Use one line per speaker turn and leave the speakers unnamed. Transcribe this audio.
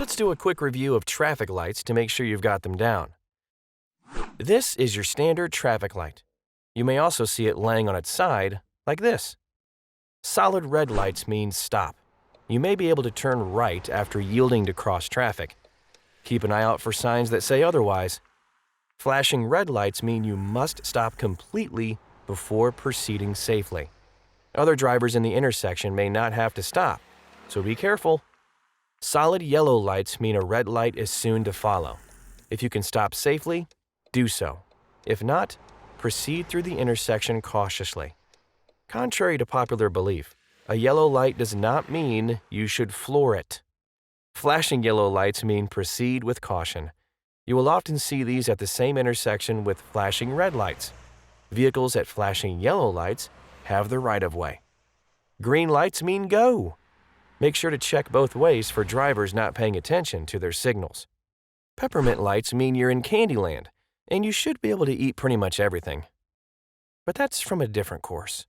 Let's do a quick review of traffic lights to make sure you've got them down. This is your standard traffic light. You may also see it laying on its side, like this. Solid red lights mean stop. You may be able to turn right after yielding to cross traffic. Keep an eye out for signs that say otherwise. Flashing red lights mean you must stop completely before proceeding safely. Other drivers in the intersection may not have to stop, so be careful. Solid yellow lights mean a red light is soon to follow. If you can stop safely, do so. If not, proceed through the intersection cautiously. Contrary to popular belief, a yellow light does not mean you should floor it. Flashing yellow lights mean proceed with caution. You will often see these at the same intersection with flashing red lights. Vehicles at flashing yellow lights have the right-of-way. Green lights mean go. Make sure to check both ways for drivers not paying attention to their signals. Peppermint lights mean you're in Candyland, and you should be able to eat pretty much everything. But that's from a different course.